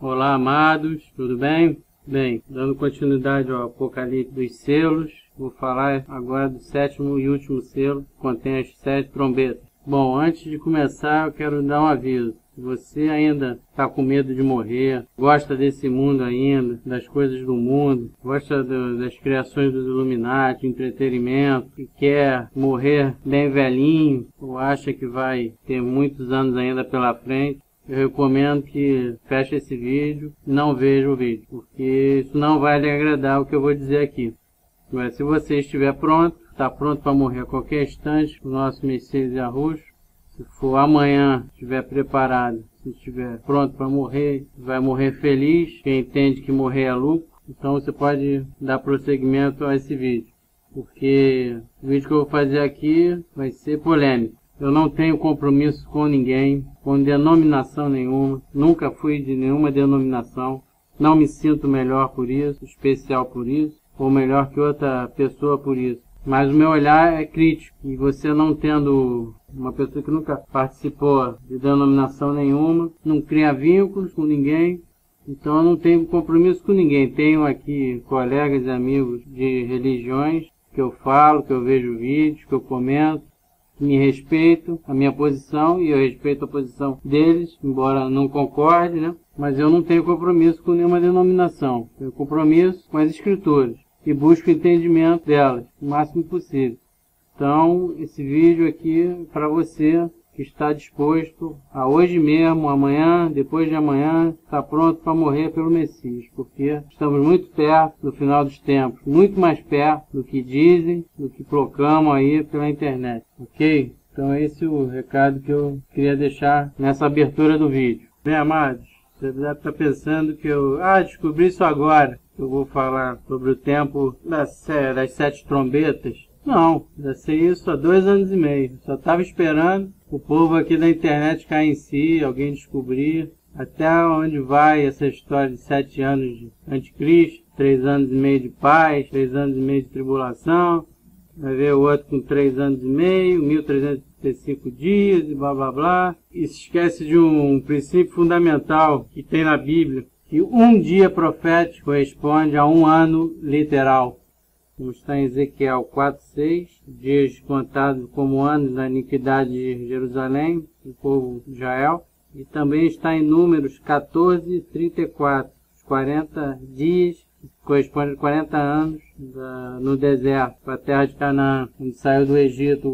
Olá, amados, tudo bem? Bem, dando continuidade ao Apocalipse dos selos, vou falar agora do sétimo e último selo, que contém as 7 trombetas. Bom, antes de começar, eu quero dar um aviso. Se você ainda está com medo de morrer, gosta desse mundo ainda, das coisas do mundo, gosta das criações dos Illuminati, entretenimento, e quer morrer bem velhinho, ou acha que vai ter muitos anos ainda pela frente, eu recomendo que feche esse vídeo e não veja o vídeo, porque isso não vai lhe agradar o que eu vou dizer aqui. Mas se você estiver pronto, está pronto para morrer a qualquer instante, o nosso Messias Yahushua, se for amanhã, estiver preparado, se estiver pronto para morrer, vai morrer feliz, quem entende que morrer é lucro, então você pode dar prosseguimento a esse vídeo, porque o vídeo que eu vou fazer aqui vai ser polêmico. Eu não tenho compromisso com ninguém, com denominação nenhuma, nunca fui de nenhuma denominação, não me sinto melhor por isso, especial por isso, ou melhor que outra pessoa por isso. Mas o meu olhar é crítico, e você não tendo uma pessoa que nunca participou de denominação nenhuma, não cria vínculos com ninguém, então eu não tenho compromisso com ninguém. Tenho aqui colegas e amigos de religiões, que eu falo, que eu vejo vídeos, que eu comento, me respeito a minha posição e eu respeito a posição deles, embora não concorde, né? Mas eu não tenho compromisso com nenhuma denominação. Tenho compromisso com as escrituras e busco entendimento delas o máximo possível. Então, esse vídeo aqui é para você que está disposto a hoje mesmo, amanhã, depois de amanhã, estar pronto para morrer pelo Messias, porque estamos muito perto do final dos tempos, muito mais perto do que dizem, do que proclamam aí pela internet, ok? Então esse é o recado que eu queria deixar nessa abertura do vídeo. Bem, amados, você deve estar pensando que eu descobri isso agora. Eu vou falar sobre o tempo das 7 trombetas. Não, já sei isso há 2 anos e meio. Só estava esperando o povo aqui da internet cair em si, alguém descobrir até onde vai essa história de 7 anos de anticristo, 3 anos e meio de paz, 3 anos e meio de tribulação. Vai ver o outro com 3 anos e meio, 1335 dias e blá blá blá. E se esquece de um princípio fundamental que tem na Bíblia, que um dia profético corresponde a um ano literal. Como está em Ezequiel 4:6, dias contados como anos da iniquidade de Jerusalém, do povo de Israel. E também está em Números 14:34, os 40 dias, que correspondem a 40 anos no deserto, para a terra de Canaã, onde saiu do Egito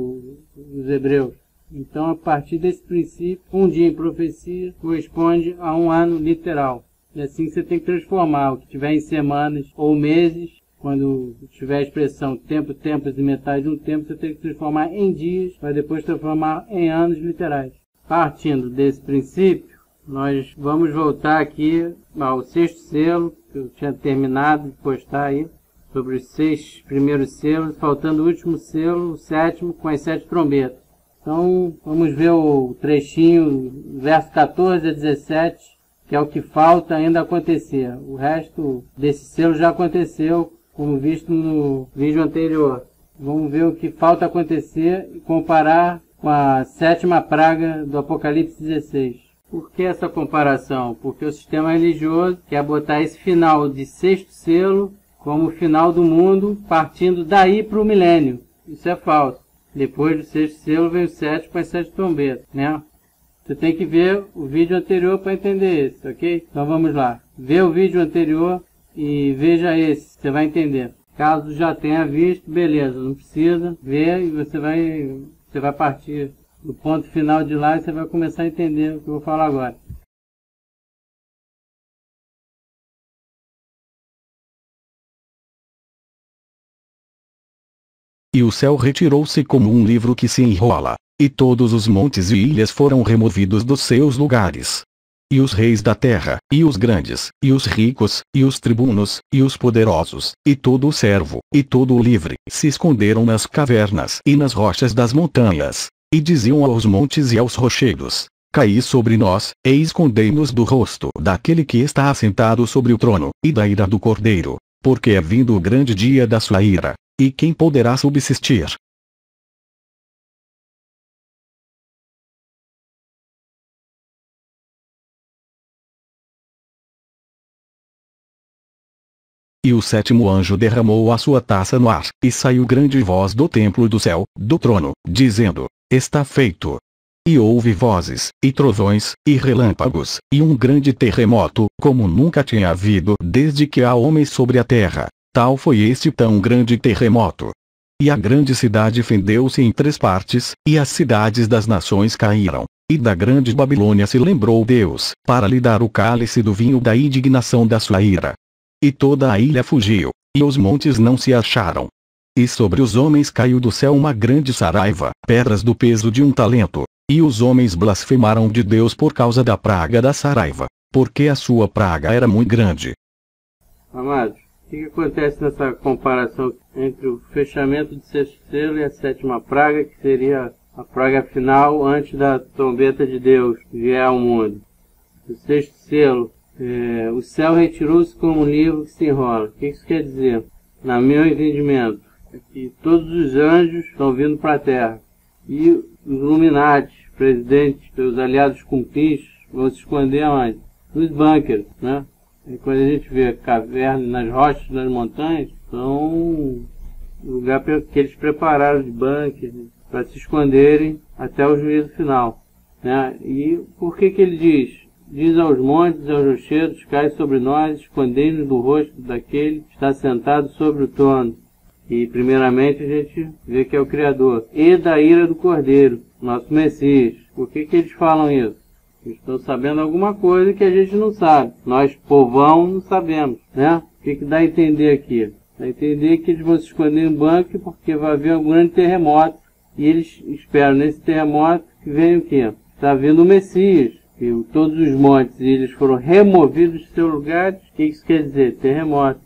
os hebreus. Então, a partir desse princípio, um dia em profecia corresponde a um ano literal. E assim você tem que transformar o que tiver em semanas ou meses. Quando tiver a expressão tempo, tempos e metade de um tempo, você tem que transformar em dias, para depois transformar em anos literais. Partindo desse princípio, nós vamos voltar aqui ao 6º selo, que eu tinha terminado de postar aí, sobre os 6 primeiros selos, faltando o último selo, o 7º, com as 7 trombetas. Então, vamos ver o trechinho, verso 14 a 17, que é o que falta ainda acontecer. O resto desse selo já aconteceu, como visto no vídeo anterior. Vamos ver o que falta acontecer e comparar com a 7ª praga do Apocalipse 16. Por que essa comparação? Porque o sistema religioso quer botar esse final de 6º selo como o final do mundo, partindo daí para o milênio. Isso é falso. Depois do 6º selo vem o 7 com as 7 trombetas, né? Você tem que ver o vídeo anterior para entender isso, ok? Então vamos lá. Vê o vídeo anterior e veja esse, você vai entender. Caso já tenha visto, beleza, não precisa ver e você vai partir do ponto final de lá e você vai começar a entender o que eu vou falar agora. E o céu retirou-se como um livro que se enrola, e todos os montes e ilhas foram removidos dos seus lugares. E os reis da terra, e os grandes, e os ricos, e os tribunos, e os poderosos, e todo o servo, e todo o livre, se esconderam nas cavernas e nas rochas das montanhas, e diziam aos montes e aos rochedos: caí sobre nós, e escondei-nos do rosto daquele que está assentado sobre o trono, e da ira do Cordeiro, porque é vindo o grande dia da sua ira, e quem poderá subsistir? E o sétimo anjo derramou a sua taça no ar, e saiu grande voz do templo do céu, do trono, dizendo: Está feito. E houve vozes, e trovões, e relâmpagos, e um grande terremoto, como nunca tinha havido desde que há homens sobre a terra. Tal foi este tão grande terremoto. E a grande cidade fendeu-se em 3 partes, e as cidades das nações caíram. E da grande Babilônia se lembrou Deus, para lhe dar o cálice do vinho da indignação da sua ira. E toda a ilha fugiu, e os montes não se acharam. E sobre os homens caiu do céu uma grande saraiva, pedras do peso de 1 talento. E os homens blasfemaram de Deus por causa da praga da saraiva, porque a sua praga era muito grande. Amados, o que acontece nessa comparação entre o fechamento do 6º selo e a 7ª praga, que seria a praga final antes da trombeta de Deus vier ao mundo? O 6º selo, o céu retirou-se como um livro que se enrola. O que isso quer dizer? No meu entendimento, é que todos os anjos estão vindo para a terra. E os Illuminati, presidentes, seus aliados com pinchos, vão se esconder aonde? Nos bunkers, né? E quando a gente vê cavernas nas rochas, nas montanhas, são lugar que eles prepararam de bunkers para se esconderem até o juízo final, né? E por que ele diz? Diz aos montes e aos rochedos: cai sobre nós, escondei-nos do rosto daquele que está sentado sobre o trono. E primeiramente a gente vê que é o Criador. E da ira do Cordeiro, nosso Messias. Por que eles falam isso? Eles estão sabendo alguma coisa que a gente não sabe. Nós, povão, não sabemos, né? O que dá a entender aqui? Dá a entender que eles vão se esconder em banco porque vai haver um grande terremoto. E eles esperam nesse terremoto que venha o quê? Está vindo o Messias. E todos os montes e eles foram removidos de seus lugares. O que isso quer dizer? Terremoto.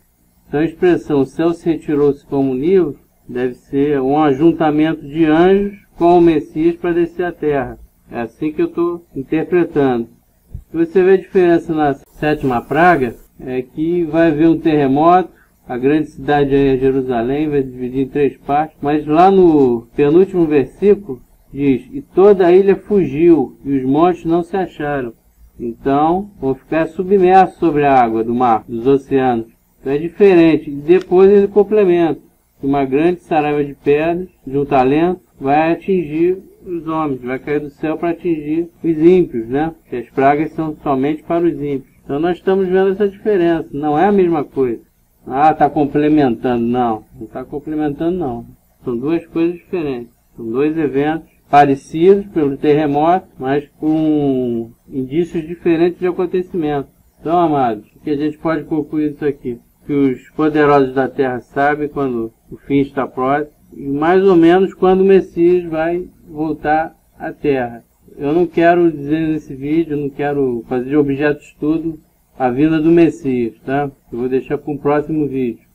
Então a expressão, o céu se retirou-se como um livro, deve ser um ajuntamento de anjos com o Messias para descer à terra. É assim que eu estou interpretando. Você vê a diferença na 7ª praga, é que vai haver um terremoto, a grande cidade aí é Jerusalém, vai dividir em 3 partes, mas lá no penúltimo versículo diz: e toda a ilha fugiu, e os montes não se acharam. Então vão ficar submersos sobre a água do mar, dos oceanos. Então é diferente. E depois ele complementa: uma grande saraiva de pedras, de 1 talento, vai atingir os homens, vai cair do céu para atingir os ímpios, né? Porque as pragas são somente para os ímpios. Então nós estamos vendo essa diferença. Não é a mesma coisa. Ah, está complementando. Não está complementando não. São 2 coisas diferentes. São 2 eventos parecidos pelo terremoto, mas com indícios diferentes de acontecimento. Então, amados, o que a gente pode concluir isso aqui? Que os poderosos da terra sabem quando o fim está próximo, e mais ou menos quando o Messias vai voltar à terra. Eu não quero dizer nesse vídeo, eu não quero fazer de objeto de estudo a vinda do Messias, tá? Eu vou deixar para um próximo vídeo.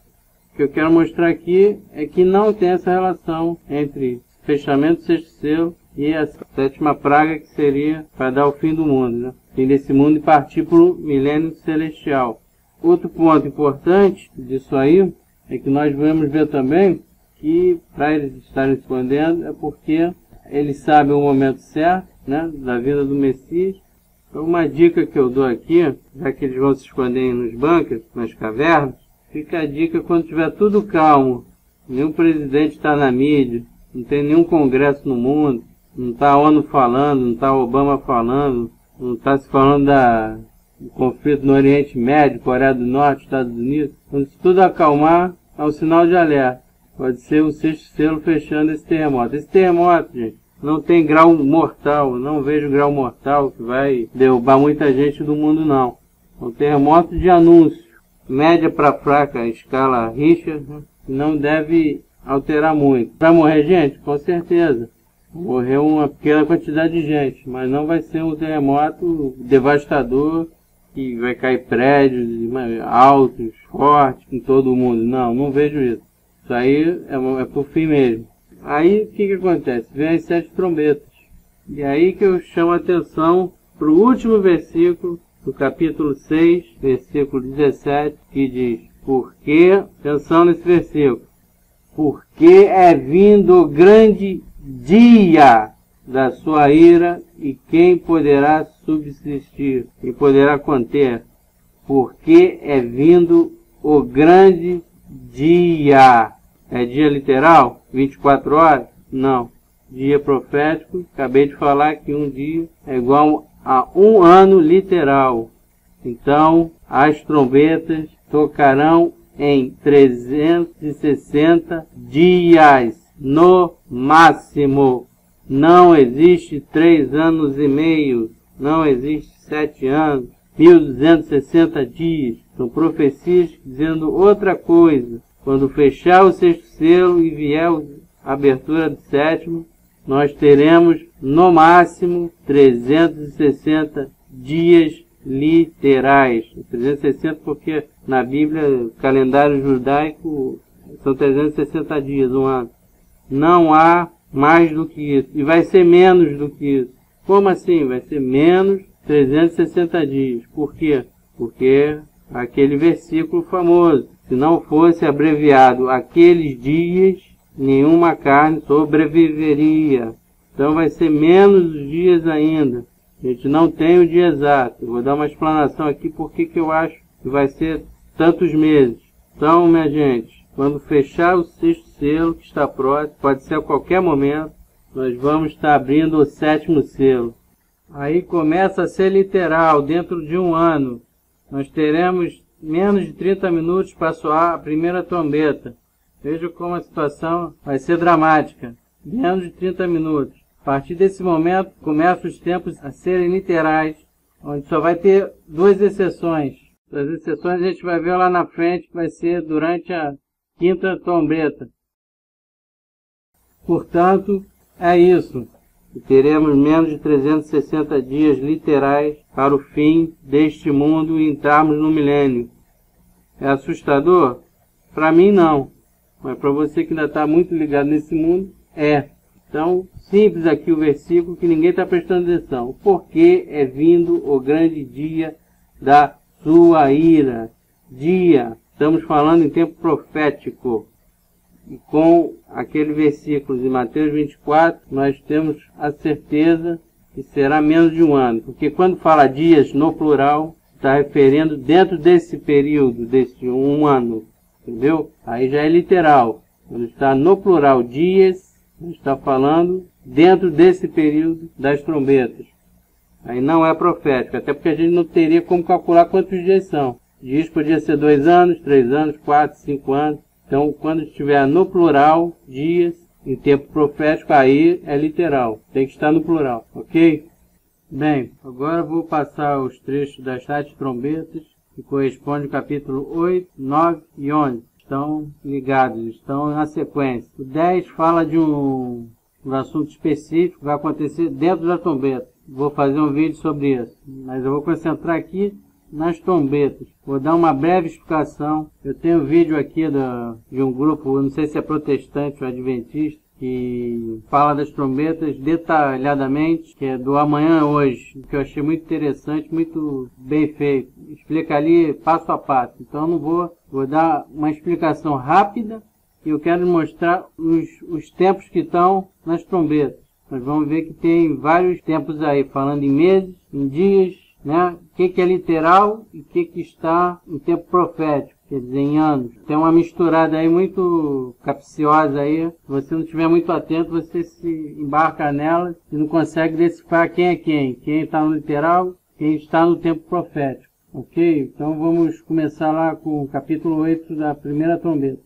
O que eu quero mostrar aqui é que não tem essa relação entre o fechamento do 6º selo e a 7ª praga, que seria para dar o fim do mundo, né? Fim desse mundo e partir para o milênio celestial. Outro ponto importante disso aí é que nós vamos ver também que para eles estarem escondendo é porque eles sabem o momento certo, né, da vinda do Messias. Então, uma dica que eu dou aqui, já que eles vão se esconder nos bunkers, nas cavernas, fica a dica: quando tiver tudo calmo, nenhum presidente está na mídia, não tem nenhum congresso no mundo, não está a ONU falando, não está Obama falando, não está se falando do conflito no Oriente Médio, Coreia do Norte, Estados Unidos. Quando isso tudo acalmar, é um sinal de alerta. Pode ser o 6º selo fechando esse terremoto. Esse terremoto, gente, não tem grau mortal. Eu não vejo grau mortal que vai derrubar muita gente do mundo, não. É um terremoto de anúncio. Média para fraca, escala Richter, né? Não deve alterar muito. Vai morrer gente? Com certeza. Morreu uma pequena quantidade de gente, mas não vai ser um terremoto devastador que vai cair prédios altos, fortes em todo o mundo. Não vejo isso. Isso aí é por fim mesmo. Aí o que acontece? Vem as 7 trombetas. E aí que eu chamo a atenção para o último versículo do capítulo 6, versículo 17, que diz: porque, atenção nesse versículo, porque é vindo o grande dia da sua ira, e quem poderá subsistir? Quem poderá conter? Porque é vindo o grande dia. É dia literal? 24 horas? Não. Dia profético, acabei de falar que um dia é igual a um ano literal. Então, as trombetas tocarão em 360 dias, no máximo. Não existe 3 anos e meio, não existe 7 anos, 1260 dias. São profecias dizendo outra coisa. Quando fechar o 6º selo e vier a abertura do 7º, nós teremos no máximo 360 dias literais. 360 porque na Bíblia, o calendário judaico, são 360 dias, um ano. Não há mais do que isso. E vai ser menos do que isso. Como assim? Vai ser menos 360 dias. Por quê? Porque aquele versículo famoso. Se não fosse abreviado aqueles dias, nenhuma carne sobreviveria. Então vai ser menos dias ainda. A gente não tem o dia exato. Eu vou dar uma explanação aqui porque que eu acho que vai ser tantos meses. Então, minha gente, quando fechar o 6º selo, que está próximo, pode ser a qualquer momento, nós vamos estar abrindo o 7º selo. Aí começa a ser literal, dentro de um ano. Nós teremos menos de 30 minutos para soar a primeira trombeta. Veja como a situação vai ser dramática. Menos de 30 minutos. A partir desse momento, começam os tempos a serem literais, onde só vai ter 2 exceções. As exceções a gente vai ver lá na frente, que vai ser durante a 5ª trombeta. Portanto, é isso. E teremos menos de 360 dias literais para o fim deste mundo e entrarmos no milênio. É assustador? Para mim não. Mas para você que ainda está muito ligado nesse mundo, é. Então, simples aqui o versículo que ninguém está prestando atenção. Porque é vindo o grande dia da sua ira. Dia. Estamos falando em tempo profético. E com aquele versículo de Mateus 24, nós temos a certeza que será menos de um ano. Porque quando fala dias no plural, está referindo dentro desse período, desse um ano. Entendeu? Aí já é literal. Quando está no plural dias, está falando dentro desse período das trombetas. Aí não é profético, até porque a gente não teria como calcular quantos dias são. Dias podia ser 2 anos, 3 anos, 4, 5 anos. Então, quando estiver no plural, dias, em tempo profético, aí é literal. Tem que estar no plural, ok? Bem, agora eu vou passar os trechos das 7 trombetas, que correspondem ao capítulo 8, 9 e 11. Estão ligados, estão na sequência. O 10 fala de um assunto específico que vai acontecer dentro da trombeta. Vou fazer um vídeo sobre isso, mas eu vou concentrar aqui nas trombetas. Vou dar uma breve explicação. Eu tenho um vídeo aqui de um grupo, não sei se é protestante ou adventista, que fala das trombetas detalhadamente, que é do Amanhã Hoje, que eu achei muito interessante, muito bem feito. Explica ali passo a passo. Então eu não vou dar uma explicação rápida e eu quero mostrar os tempos que estão nas trombetas. Nós vamos ver que tem vários tempos aí, falando em meses, em dias, né? O que é literal e o que está em tempo profético, quer dizer, em anos. Tem uma misturada aí muito capciosa aí. Se você não estiver muito atento, você se embarca nela e não consegue decifrar quem é quem. Quem está no literal, quem está no tempo profético. Ok? Então vamos começar lá com o capítulo 8 da primeira trombeta.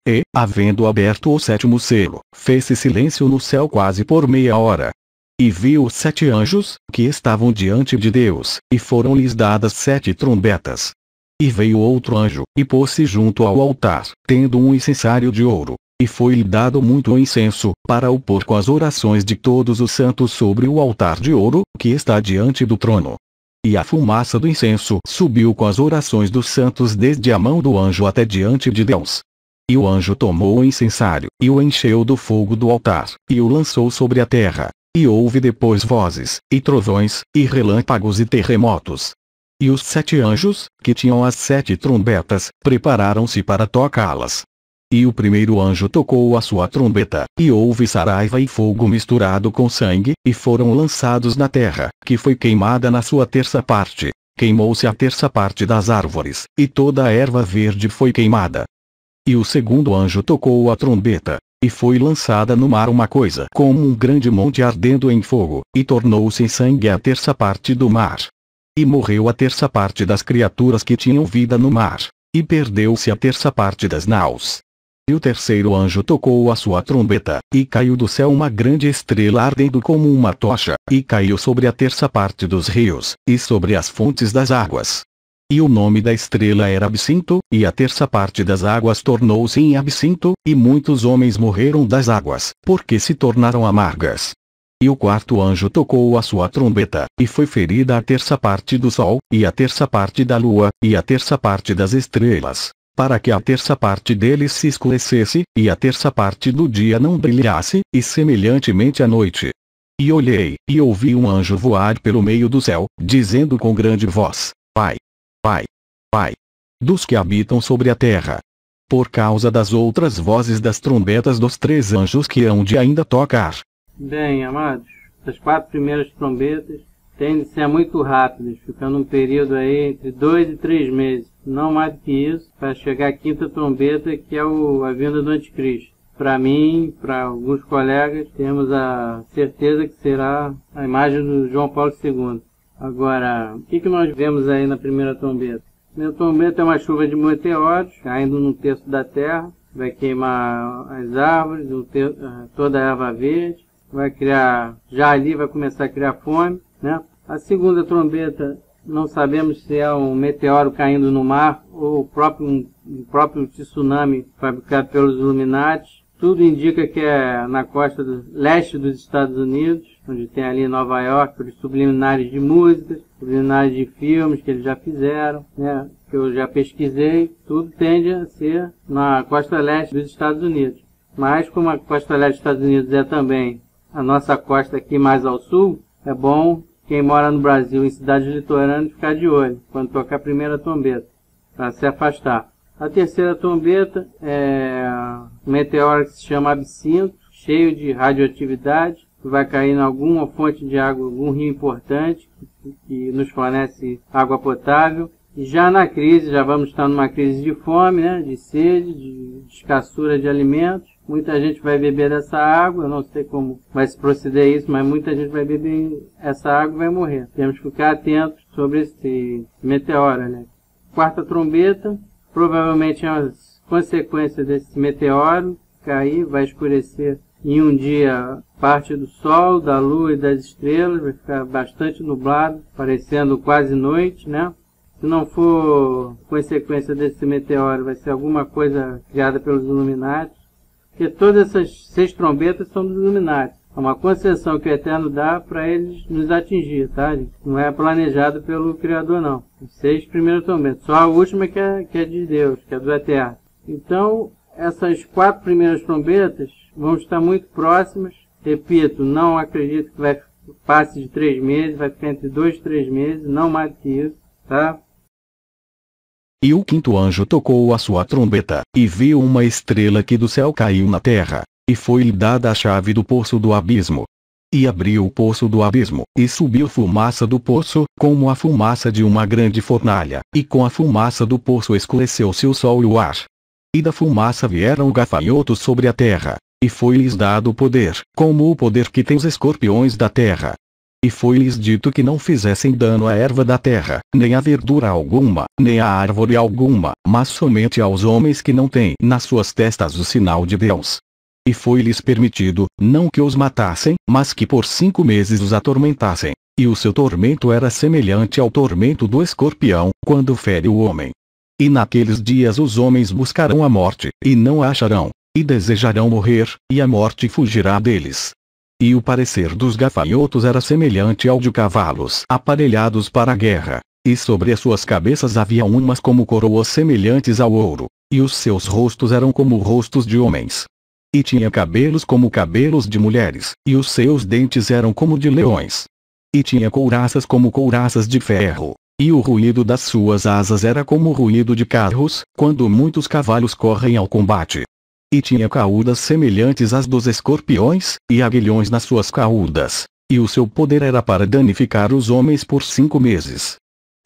E, havendo aberto o 7º selo, fez-se silêncio no céu quase por meia hora. E viu os 7 anjos, que estavam diante de Deus, e foram-lhes dadas 7 trombetas. E veio outro anjo, e pôs-se junto ao altar, tendo um incensário de ouro, e foi-lhe dado muito incenso, para o pôr com as orações de todos os santos sobre o altar de ouro, que está diante do trono. E a fumaça do incenso subiu com as orações dos santos desde a mão do anjo até diante de Deus. E o anjo tomou o incensário, e o encheu do fogo do altar, e o lançou sobre a terra. E houve depois vozes, e trovões, e relâmpagos e terremotos. E os 7 anjos, que tinham as 7 trombetas, prepararam-se para tocá-las. E o primeiro anjo tocou a sua trombeta, e houve saraiva e fogo misturado com sangue, e foram lançados na terra, que foi queimada na sua terça parte. queimou-se a terça parte das árvores, e toda a erva verde foi queimada. E o segundo anjo tocou a trombeta, e foi lançada no mar uma coisa como um grande monte ardendo em fogo, e tornou-se em sangue a terça parte do mar. E morreu a terça parte das criaturas que tinham vida no mar, e perdeu-se a terça parte das naus. E o terceiro anjo tocou a sua trombeta, e caiu do céu uma grande estrela ardendo como uma tocha, e caiu sobre a terça parte dos rios, e sobre as fontes das águas. E o nome da estrela era Absinto, e a terça parte das águas tornou-se em absinto, e muitos homens morreram das águas, porque se tornaram amargas. E o quarto anjo tocou a sua trombeta, e foi ferida a terça parte do sol, e a terça parte da lua, e a terça parte das estrelas, para que a terça parte deles se escurecesse, e a terça parte do dia não brilhasse, e semelhantemente à noite. E olhei, e ouvi um anjo voar pelo meio do céu, dizendo com grande voz: Pai, Pai, Pai, dos que habitam sobre a terra. Por causa das outras vozes das trombetas dos três anjos que hão de ainda tocar. Bem, amados, as 4 primeiras trombetas tendem a ser muito rápidas, ficando um período aí entre 2 e 3 meses, não mais do que isso, para chegar à quinta trombeta, que é a vinda do anticristo. Para mim, para alguns colegas, temos a certeza que será a imagem do João Paulo II. Agora, o que nós vemos aí na primeira trombeta? A primeira trombeta é uma chuva de meteoros, caindo num terço da terra, vai queimar as árvores, toda a erva verde, vai criar, já ali vai começar a criar fome, né? A segunda trombeta, não sabemos se é um meteoro caindo no mar ou um próprio tsunami fabricado pelos Illuminati. Tudo indica que é na costa leste dos Estados Unidos, onde tem ali Nova York, os subliminares de músicas, subliminares de filmes que eles já fizeram, né? Que eu já pesquisei. Tudo tende a ser na costa leste dos Estados Unidos. Mas como a costa leste dos Estados Unidos é também a nossa costa aqui mais ao sul, é bom quem mora no Brasil em cidades litorâneas ficar de olho quando tocar a primeira trombeta, para se afastar. A terceira trombeta é um meteoro que se chama Absinto, cheio de radioatividade, que vai cair em alguma fonte de água, algum rio importante, que nos fornece água potável. E já na crise, já vamos estar numa crise de fome, né, de sede, de escassura de alimentos. Muita gente vai beber dessa água, eu não sei como vai se proceder isso, mas muita gente vai beber essa água e vai morrer. Temos que ficar atentos sobre esse meteoro, né. Quarta trombeta, provavelmente é uma consequência desse meteoro cair, vai escurecer em um dia parte do sol, da lua e das estrelas, vai ficar bastante nublado, parecendo quase noite, né. Se não for consequência desse meteoro, vai ser alguma coisa criada pelos Illuminati, porque todas essas 6 trombetas são dos Illuminati. É uma concessão que o Eterno dá para eles nos atingir, tá, gente? Não é planejado pelo Criador, não. As 6 primeiras trombetas. Só a última que é de Deus, que é do Eterno. Então, essas 4 primeiras trombetas vão estar muito próximas. Repito, não acredito que vai passe de 3 meses, vai ficar entre 2 e 3 meses, não mais do que isso, tá? E o quinto anjo tocou a sua trombeta, e viu uma estrela que do céu caiu na terra, e foi-lhe dada a chave do poço do abismo. E abriu o poço do abismo, e subiu fumaça do poço, como a fumaça de uma grande fornalha, e com a fumaça do poço escureceu-se o sol e o ar. E da fumaça vieram gafanhotos sobre a terra, e foi-lhes dado poder, como o poder que tem os escorpiões da terra. E foi-lhes dito que não fizessem dano à erva da terra, nem à verdura alguma, nem à árvore alguma, mas somente aos homens que não têm nas suas testas o sinal de Deus. E foi-lhes permitido, não que os matassem, mas que por 5 meses os atormentassem, e o seu tormento era semelhante ao tormento do escorpião, quando fere o homem. E naqueles dias os homens buscarão a morte, e não a acharão, e desejarão morrer, e a morte fugirá deles. E o parecer dos gafanhotos era semelhante ao de cavalos aparelhados para a guerra, e sobre as suas cabeças havia umas como coroas semelhantes ao ouro, e os seus rostos eram como rostos de homens. E tinha cabelos como cabelos de mulheres, e os seus dentes eram como de leões. E tinha couraças como couraças de ferro, e o ruído das suas asas era como o ruído de carros, quando muitos cavalos correm ao combate. E tinha caudas semelhantes às dos escorpiões, e aguilhões nas suas caudas, e o seu poder era para danificar os homens por 5 meses.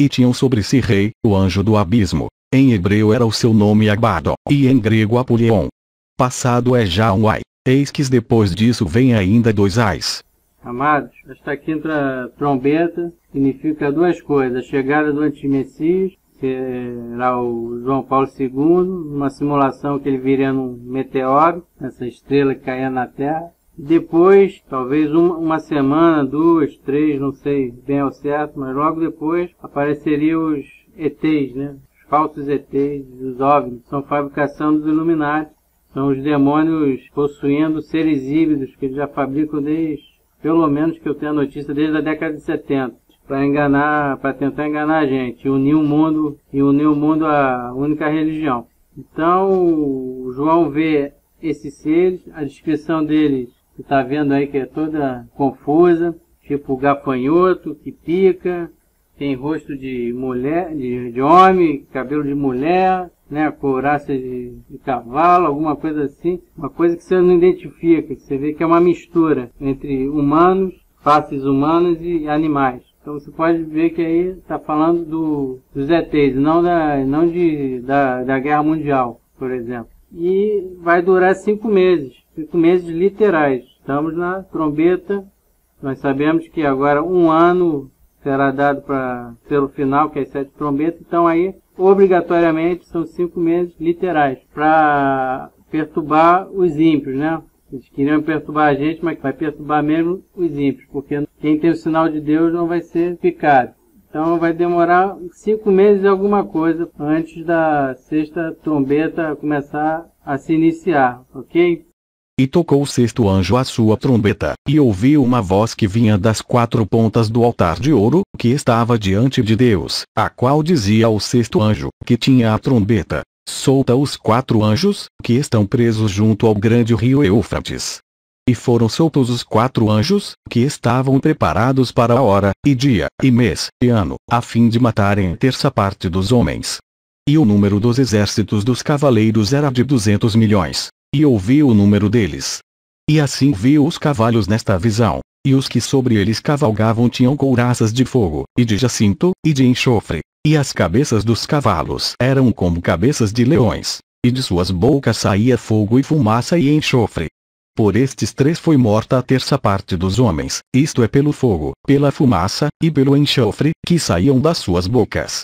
e tinham sobre si rei, o anjo do abismo. Em hebreu era o seu nome Abaddon, e em grego Apolion. Passado é já um ai. Eis que depois disso vem ainda 2 ais. Amados, esta quinta trombeta significa 2 coisas. A chegada do antimessias, que será o João Paulo II, uma simulação que ele viria num meteoro, essa estrela que caía na Terra. Depois, talvez uma semana, 2, 3, não sei bem ao certo, mas logo depois apareceriam os ETs, né? Os falsos ETs, os OVNIs, são fabricação dos Illuminati, são os demônios possuindo seres híbridos que eles já fabricam desde, pelo menos que eu tenho a notícia, desde a década de 70, para tentar enganar a gente, e unir o mundo à única religião. Então, João vê esses seres, a descrição deles, você está vendo aí que é toda confusa, tipo gafanhoto, que pica, tem rosto de mulher, de homem, cabelo de mulher, né, couraça de cavalo, alguma coisa assim, uma coisa que você não identifica, que você vê que é uma mistura entre humanos, faces humanas e animais. Então você pode ver que aí está falando dos ETs, não da Guerra Mundial, por exemplo. E vai durar 5 meses, 5 meses literais. Estamos na trombeta, nós sabemos que agora 1 ano será dado para ser o final, que é as 7 trombetas, então aí obrigatoriamente são 5 meses literais, para perturbar os ímpios, né? Eles queriam perturbar a gente, mas vai perturbar mesmo os ímpios, porque quem tem o sinal de Deus não vai ser picado. Então vai demorar 5 meses e alguma coisa antes da 6ª trombeta começar a se iniciar, ok? E tocou o 6º anjo a sua trombeta, e ouviu uma voz que vinha das 4 pontas do altar de ouro, que estava diante de Deus, a qual dizia ao 6º anjo, que tinha a trombeta: solta os 4 anjos, que estão presos junto ao grande rio Eufrates. E foram soltos os 4 anjos, que estavam preparados para a hora, e dia, e mês, e ano, a fim de matarem a 1/3 parte dos homens. E o número dos exércitos dos cavaleiros era de 200 milhões. E ouvi o número deles. E assim viu os cavalos nesta visão, e os que sobre eles cavalgavam tinham couraças de fogo, e de jacinto, e de enxofre, e as cabeças dos cavalos eram como cabeças de leões, e de suas bocas saía fogo e fumaça e enxofre. Por estes 3 foi morta a 1/3 parte dos homens, isto é pelo fogo, pela fumaça, e pelo enxofre, que saíam das suas bocas.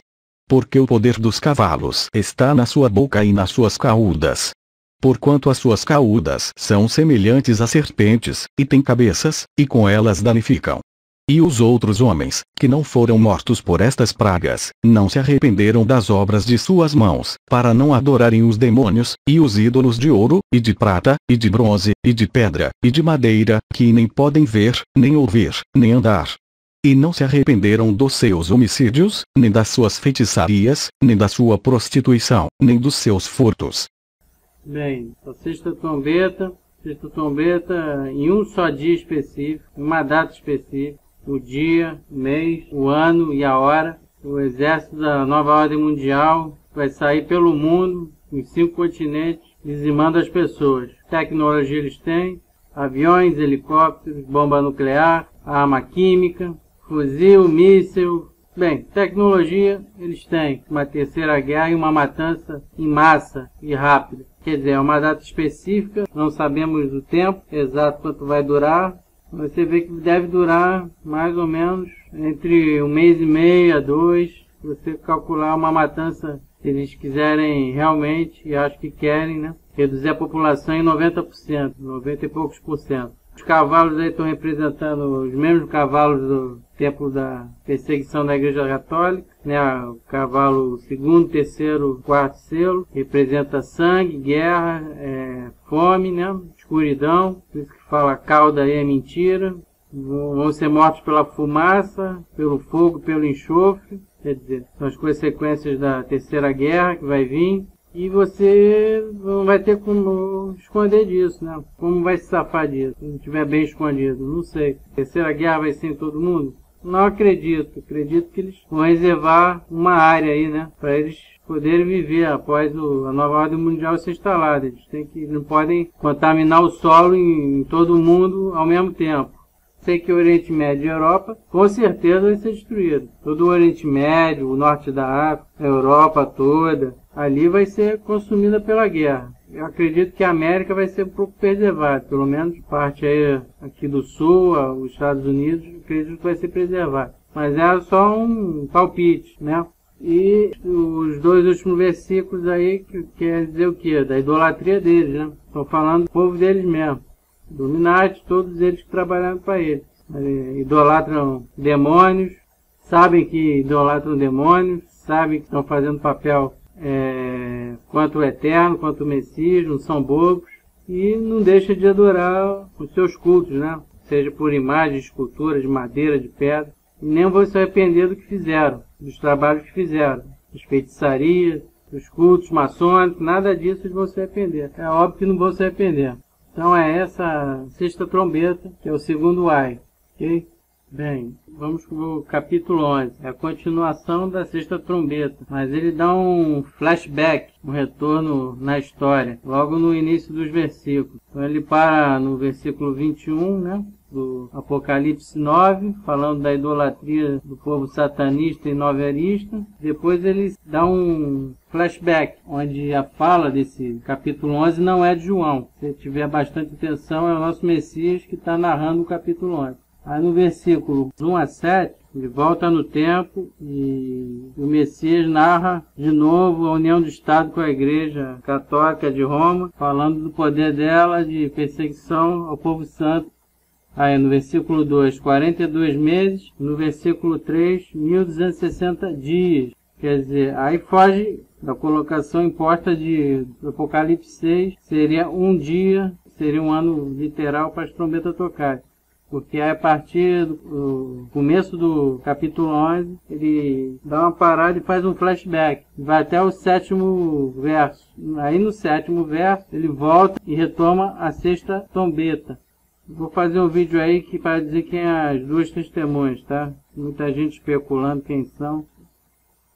Porque o poder dos cavalos está na sua boca e nas suas caudas. Porquanto as suas caudas são semelhantes a serpentes, e têm cabeças, e com elas danificam. E os outros homens, que não foram mortos por estas pragas, não se arrependeram das obras de suas mãos, para não adorarem os demônios, e os ídolos de ouro, e de prata, e de bronze, e de pedra, e de madeira, que nem podem ver, nem ouvir, nem andar. E não se arrependeram dos seus homicídios, nem das suas feitiçarias, nem da sua prostituição, nem dos seus furtos. Bem, a 6ª trombeta em um só dia específico, uma data específica, o dia, o mês, o ano e a hora. O exército da nova ordem mundial vai sair pelo mundo, em 5 continentes, dizimando as pessoas. Tecnologia eles têm, aviões, helicópteros, bomba nuclear, arma química, fuzil, míssil. Bem, tecnologia eles têm, uma 3ª guerra e uma matança em massa e rápida. Quer dizer, é uma data específica, não sabemos o tempo exato quanto vai durar. Você vê que deve durar mais ou menos entre 1 mês e meio a 2. Você calcular uma matança, se eles quiserem realmente, e acho que querem, né? Reduzir a população em 90%, 90 e poucos por cento. Os cavalos aí estão representando os mesmos cavalos do tempo da perseguição da Igreja Católica, né? O cavalo 2º, 3º, 4º selo, representa sangue, guerra, fome, né? Escuridão, por isso que fala cauda aí é mentira. Vão ser mortos pela fumaça, pelo fogo, pelo enxofre, quer dizer, são as consequências da 3ª guerra que vai vir. E você não vai ter como esconder disso, né? Como vai se safar disso? Se não estiver bem escondido, não sei. A 3ª guerra vai ser em todo mundo? Não acredito. Acredito que eles vão reservar uma área aí, né? Para eles poderem viver após a nova ordem mundial ser instalada. Eles não podem contaminar o solo em todo o mundo ao mesmo tempo. Sei que o Oriente Médio e a Europa com certeza vai ser destruído. Todo o Oriente Médio, o norte da África, a Europa toda, ali vai ser consumida pela guerra. Eu acredito que a América vai ser um pouco preservada, pelo menos parte aí aqui do sul, os Estados Unidos, acredito que vai ser preservada. Mas é só um palpite, né? E os dois últimos versículos aí, que quer dizer o quê? Da idolatria deles, né? Estão falando do povo deles mesmo. Illuminati, todos eles que trabalharam para eles. Idolatram demônios, sabem que idolatram demônios, sabem que estão fazendo papel quanto o Eterno, quanto o Messias, não são bobos, e não deixa de adorar os seus cultos, né? Seja por imagens, esculturas de madeira, de pedra. E nem vão se arrepender do que fizeram, dos trabalhos que fizeram, das feitiçarias, dos cultos maçônicos, nada disso eles vão se arrepender. É óbvio que não vão se arrepender. Então é essa sexta trombeta, que é o segundo ai, ok? Bem, vamos para o capítulo 11, é a continuação da sexta trombeta, mas ele dá um flashback, um retorno na história, logo no início dos versículos. Então ele para no versículo 21, né? Do Apocalipse 9, falando da idolatria do povo satanista e novelista. Depois ele dá um flashback, onde a fala desse capítulo 11 não é de João. Se tiver bastante atenção, é o nosso Messias que está narrando o capítulo 11. Aí no versículo 1 a 7, ele volta no tempo e o Messias narra de novo a união do Estado com a Igreja Católica de Roma, falando do poder dela de perseguição ao povo santo. Aí no versículo 2, 42 meses, no versículo 3, 1260 dias. Quer dizer, aí foge da colocação imposta de Apocalipse 6, seria um dia, seria um ano literal para as trombetas tocarem. Porque aí a partir do começo do capítulo 11, ele dá uma parada e faz um flashback. Vai até o 7º verso. Aí no 7º verso, ele volta e retoma a sexta trombeta. Vou fazer um vídeo aí que para dizer quem é as duas testemunhas, tá? Muita gente especulando quem são.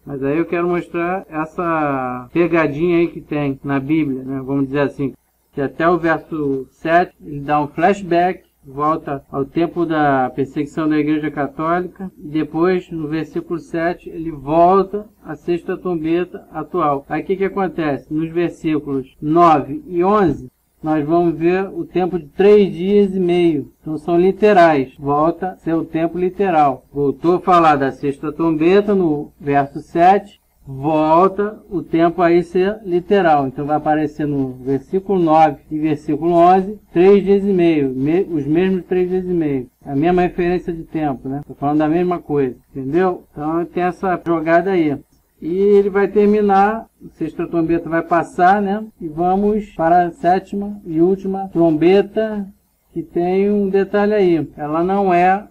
Mas aí eu quero mostrar essa pegadinha aí que tem na Bíblia, né? Vamos dizer assim, que até o verso 7 ele dá um flashback, volta ao tempo da perseguição da Igreja Católica. E depois, no versículo 7, ele volta à sexta trombeta atual. Aí o que acontece? Nos versículos 9 e 11, nós vamos ver o tempo de 3 dias e meio. Então são literais. Volta a ser o tempo literal. Voltou a falar da sexta trombeta no verso 7. Volta o tempo aí ser literal. Então vai aparecer no versículo 9 e versículo 11, 3 dias e meio. Os mesmos 3 dias e meio. A mesma referência de tempo, né? Estou falando da mesma coisa. Entendeu? Então tem essa jogada aí. E ele vai terminar, a sexta trombeta vai passar, né? E vamos para a sétima e última trombeta, que tem um detalhe aí. Ela não é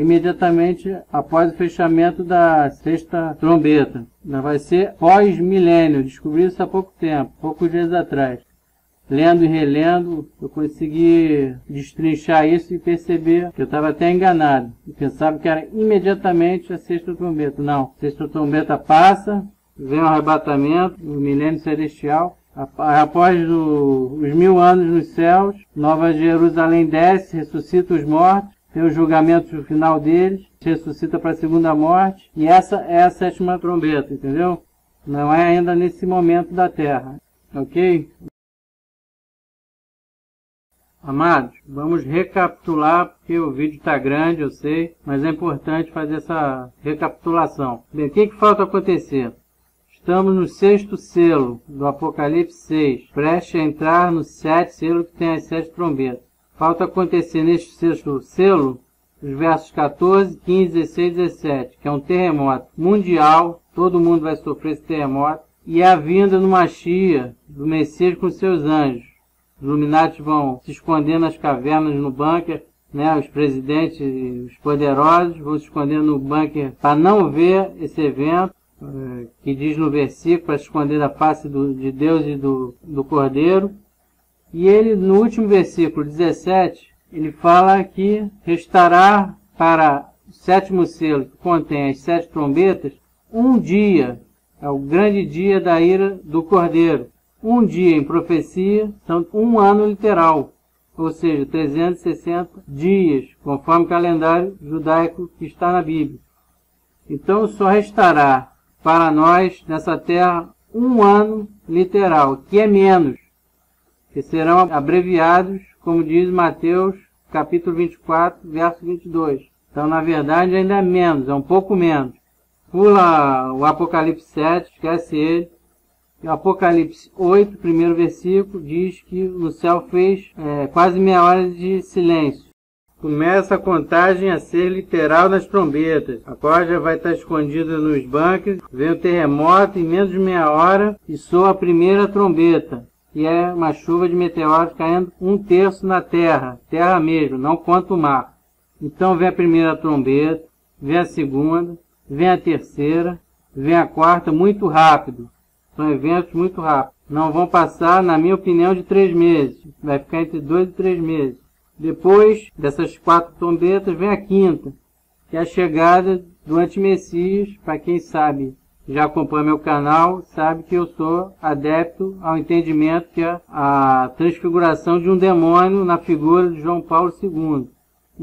imediatamente após o fechamento da sexta trombeta. Ela vai ser pós-milênio. Descobri isso há pouco tempo, poucos dias atrás. Lendo e relendo, eu consegui destrinchar isso e perceber que eu estava até enganado. Eu pensava que era imediatamente a sexta trombeta. Não, a sexta trombeta passa, vem o arrebatamento, o milênio celestial. Após os 1000 anos nos céus, Nova Jerusalém desce, ressuscita os mortos, tem o julgamento final deles, ressuscita para a segunda morte. E essa é a sétima trombeta, entendeu? Não é ainda nesse momento da Terra, ok? Amados, vamos recapitular, porque o vídeo está grande, eu sei, mas é importante fazer essa recapitulação. Bem, o que falta acontecer? Estamos no 6º selo do Apocalipse 6, prestes a entrar no 7º selo que tem as 7 trombetas. Falta acontecer neste 6º selo os versos 14, 15, 16 e 17, que é um terremoto mundial, todo mundo vai sofrer esse terremoto, e a vinda no Mashiach, do Messias com seus anjos. Os Illuminati vão se esconder nas cavernas, no bunker, né? Os presidentes e os poderosos vão se esconder no bunker para não ver esse evento, que diz no versículo, para se esconder da face de Deus e do Cordeiro. E ele, no último versículo 17, ele fala que restará para o 7º selo, que contém as 7 trombetas, um dia, é o grande dia da ira do Cordeiro. Um dia em profecia são um ano literal. ou seja, 360 dias, conforme o calendário judaico que está na Bíblia. Então só restará para nós nessa terra um ano literal, que é menos, que serão abreviados, como diz Mateus capítulo 24, verso 22. Então, na verdade, ainda é menos, é um pouco menos. Pula o Apocalipse 7, esquece ele. E o Apocalipse 8, primeiro versículo, diz que no céu fez quase meia hora de silêncio. Começa a contagem a ser literal nas trombetas. A corda vai estar escondida nos bunkers. Vem o terremoto em menos de meia hora e soa a primeira trombeta, que é uma chuva de meteoros caindo 1/3 na terra. Terra mesmo, não conta o mar. Então vem a primeira trombeta, vem a segunda, vem a terceira, vem a quarta, muito rápido. São eventos muito rápidos. Não vão passar, na minha opinião, de 3 meses. Vai ficar entre 2 e 3 meses. Depois dessas 4 trombetas, vem a quinta, que é a chegada do antimessias. Para quem sabe, já acompanha meu canal, sabe que eu sou adepto ao entendimento que é a transfiguração de um demônio na figura de João Paulo II.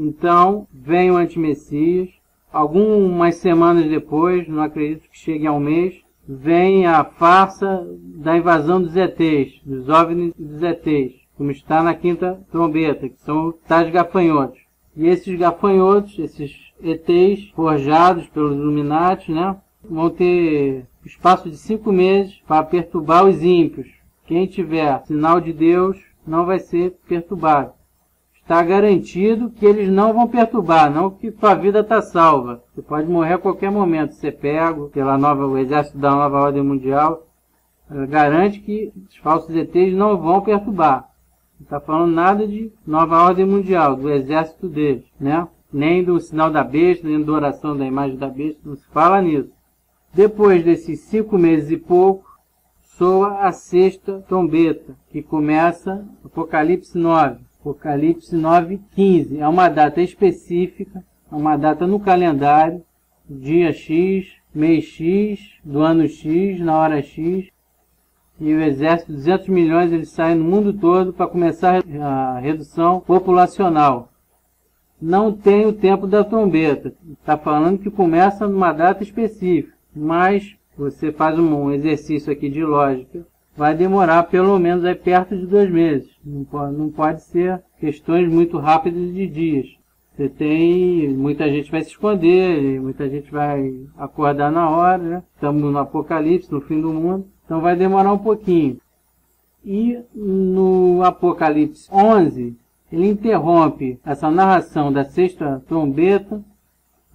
Então, vem o antimessias. Algumas semanas depois, não acredito que chegue a um mês, vem a farsa da invasão dos ETs, dos OVNIs e dos ETs, como está na quinta trombeta, que são tais gafanhotos. E esses gafanhotos, esses ETs, forjados pelos Illuminati, vão ter espaço de 5 meses para perturbar os ímpios. Quem tiver sinal de Deus não vai ser perturbado. Está garantido que eles não vão perturbar, não que sua vida está salva. Você pode morrer a qualquer momento, ser pego o exército da nova ordem mundial. Garante que os falsos ETs não vão perturbar. Não está falando nada de nova ordem mundial, do exército deles, Nem do sinal da besta, nem da oração da imagem da besta, não se fala nisso. Depois desses 5 meses e pouco, soa a sexta trombeta, que começa Apocalipse 9. Apocalipse 9:15. É uma data específica, é uma data no calendário, dia X, mês X, do ano X, na hora X. E o exército, 200 milhões, eles saem no mundo todo para começar a redução populacional. Não tem o tempo da trombeta. Está falando que começa numa data específica. Mas você faz um exercício aqui de lógica. Vai demorar pelo menos aí perto de 2 meses. Não pode ser questões muito rápidas de dias. Muita gente vai se esconder, muita gente vai acordar na hora, Estamos no Apocalipse, no fim do mundo. Então vai demorar um pouquinho. E no Apocalipse 11, ele interrompe essa narração da sexta trombeta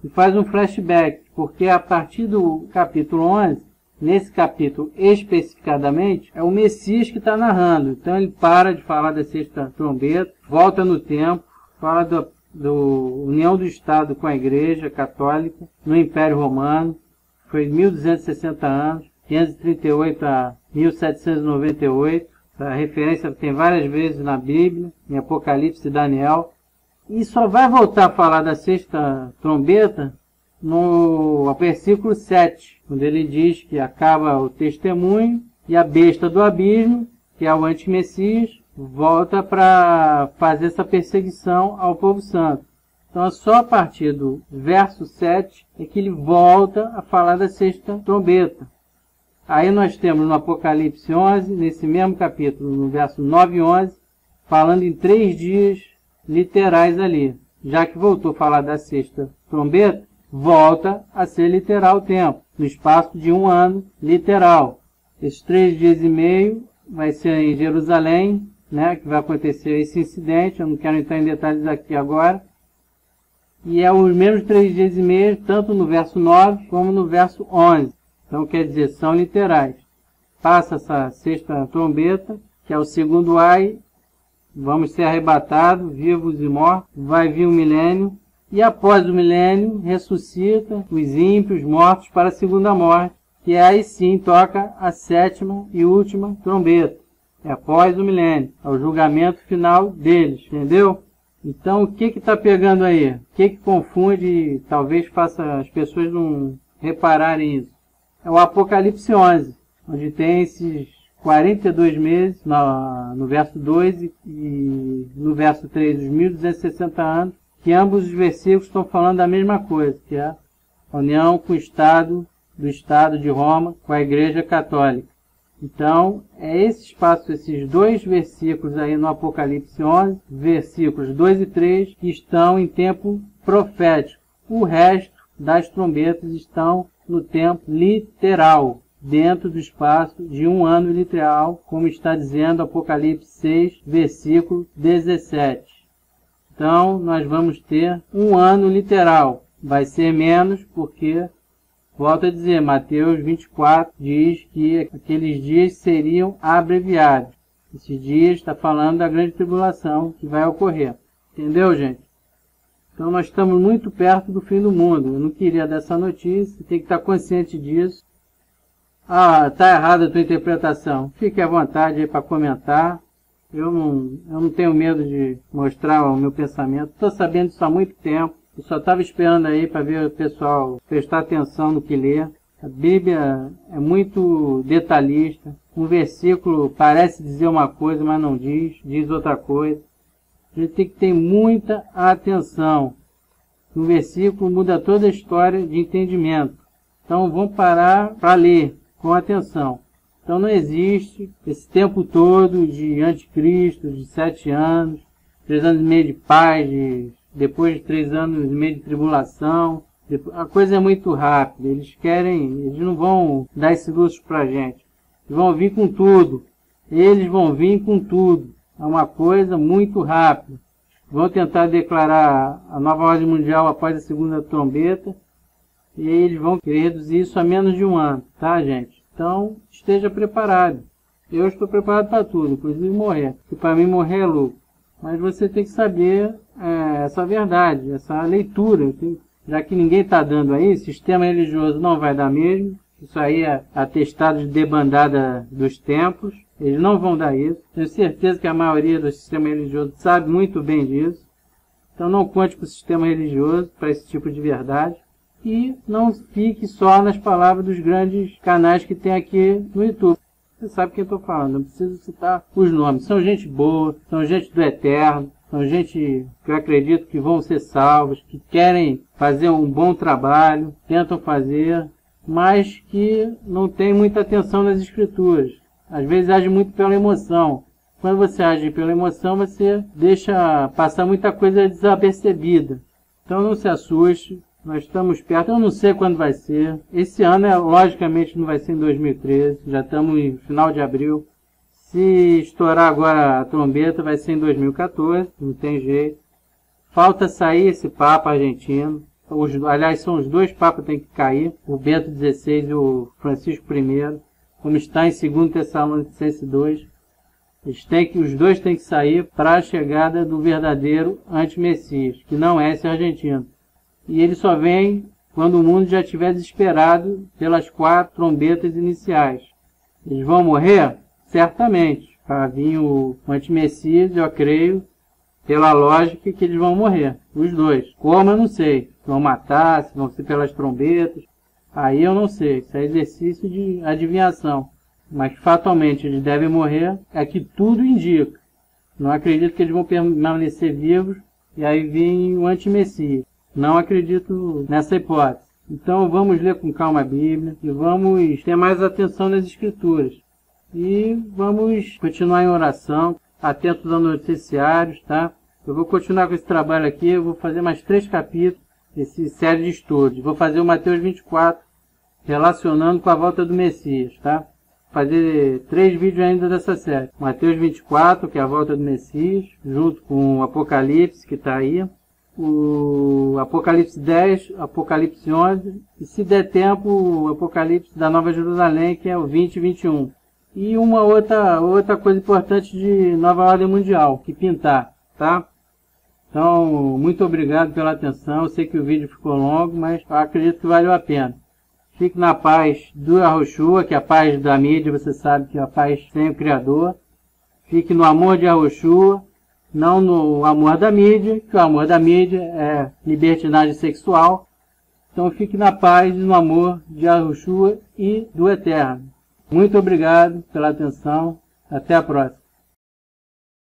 e faz um flashback, porque a partir do capítulo 11, nesse capítulo especificadamente, é o Messias que está narrando. Então ele para de falar da sexta trombeta, volta no tempo, fala da união do Estado com a Igreja Católica no Império Romano. Foi 1260 anos, 538 a 1798. Essa referência tem várias vezes na Bíblia, em Apocalipse e Daniel. E só vai voltar a falar da sexta trombeta no versículo 7, quando ele diz que acaba o testemunho e a besta do abismo, que é o antimessias, volta para fazer essa perseguição ao povo santo. Então é só a partir do verso 7 é que ele volta a falar da sexta trombeta. Aí nós temos no Apocalipse 11, nesse mesmo capítulo, no verso 9 e 11, falando em 3 dias literais ali. Já que voltou a falar da sexta trombeta, volta a ser literal o tempo, no espaço de 1 ano literal. Esses 3 dias e meio vai ser em Jerusalém, que vai acontecer esse incidente. Eu não quero entrar em detalhes aqui agora. E é os mesmos 3 dias e meio, tanto no verso 9 como no verso 11. Então quer dizer, são literais. Passa essa sexta trombeta, que é o segundo ai, vamos ser arrebatados, vivos e mortos, vai vir o milênio, e após o milênio, ressuscita os ímpios mortos para a segunda morte, que aí sim toca a sétima e última trombeta. É após o milênio, é o julgamento final deles, entendeu? Então o que está pegando aí? O que confunde e talvez faça as pessoas não repararem isso? É o Apocalipse 11, onde tem esses 42 meses, no verso 2, e no verso 3, os 1260 anos, que ambos os versículos estão falando da mesma coisa, que é a união com o Estado, do Estado de Roma, com a Igreja Católica. Então, é esse espaço, esses dois versículos aí no Apocalipse 11, versículos 2 e 3, que estão em tempo profético. O resto das trombetas estão no tempo literal, dentro do espaço de um ano literal, como está dizendo Apocalipse 6, versículo 17. Então, nós vamos ter um ano literal. Vai ser menos porque, volto a dizer, Mateus 24 diz que aqueles dias seriam abreviados. Esses dias está falando da grande tribulação que vai ocorrer. Entendeu, gente? Então, nós estamos muito perto do fim do mundo. Eu não queria dar essa notícia, tem que estar consciente disso. Ah, está errada a tua interpretação. Fique à vontade aí para comentar. Eu não tenho medo de mostrar o meu pensamento. Estou sabendo disso há muito tempo. Eu só estava esperando aí para ver o pessoal prestar atenção no que lê. A Bíblia é muito detalhista. Um versículo parece dizer uma coisa, mas não diz. Diz outra coisa. A gente tem que ter muita atenção. No versículo muda toda a história de entendimento. Então vamos parar para ler com atenção. Então não existe esse tempo todo de anticristo, de 7 anos, 3 anos e meio de paz, depois de 3 anos e meio de tribulação. A coisa é muito rápida. Eles não vão dar esse luxo pra gente. Eles vão vir com tudo. Eles vão vir com tudo. É uma coisa muito rápida. Vão tentar declarar a nova ordem mundial após a segunda trombeta. E eles vão querer reduzir isso a menos de um ano. Tá, gente? Então, esteja preparado. Eu estou preparado para tudo, inclusive morrer. E para mim morrer é lucro. Mas você tem que saber essa verdade, essa leitura. Já que ninguém está dando aí, sistema religioso não vai dar mesmo. Isso aí é atestado de debandada dos templos. Eles não vão dar isso. Tenho certeza que a maioria do sistema religioso sabe muito bem disso. Então não conte com o sistema religioso para esse tipo de verdade. E não fique só nas palavras dos grandes canais que tem aqui no YouTube. Você sabe quem eu estou falando, não preciso citar os nomes. São gente boa, são gente do eterno, são gente que eu acredito que vão ser salvos, que querem fazer um bom trabalho, tentam fazer, mas que não tem muita atenção nas escrituras. Às vezes age muito pela emoção. Quando você age pela emoção, você deixa passar muita coisa desapercebida. Então não se assuste. Nós estamos perto, eu não sei quando vai ser. Esse ano, logicamente, não vai ser em 2013. Já estamos em final de abril. Se estourar agora a trombeta, vai ser em 2014. Não tem jeito. Falta sair esse Papa argentino. Aliás, são os dois papas que têm que cair. O Bento XVI e o Francisco I. Como está em 2 Tessalonicenses 2. Os dois têm que sair para a chegada do verdadeiro anti-messias, que não é esse argentino. E ele só vem quando o mundo já estiver desesperado pelas 4 trombetas iniciais. Eles vão morrer? Certamente. Para vir o anti-messias, eu creio, pela lógica, que eles vão morrer. Os dois. Como eu não sei. Vão matar, se vão ser pelas trombetas. Aí eu não sei. Isso é exercício de adivinhação. Mas fatalmente eles devem morrer. É que tudo indica. Não acredito que eles vão permanecer vivos e aí vir o anti-messias. Não acredito nessa hipótese. Então vamos ler com calma a Bíblia e vamos ter mais atenção nas Escrituras. E vamos continuar em oração, atentos aos noticiários, tá? Eu vou continuar com esse trabalho aqui, eu vou fazer mais 3 capítulos dessa série de estudos. Vou fazer o Mateus 24, relacionando com a volta do Messias, tá? Vou fazer 3 vídeos ainda dessa série. Mateus 24, que é a volta do Messias, junto com o Apocalipse, que está aí. O Apocalipse 10, Apocalipse 11, e se der tempo, o Apocalipse da Nova Jerusalém, que é o 20 e 21. E uma outra coisa importante de Nova Ordem Mundial, que pintar, tá? Então, muito obrigado pela atenção. Eu sei que o vídeo ficou longo, mas eu acredito que valeu a pena. Fique na paz do Yahushua, que é a paz da mídia, você sabe que é a paz sem o Criador. Fique no amor de Yahushua. Não no amor da mídia, que o amor da mídia é libertinagem sexual. Então fique na paz e no amor de Yahushua e do Eterno. Muito obrigado pela atenção. Até a próxima.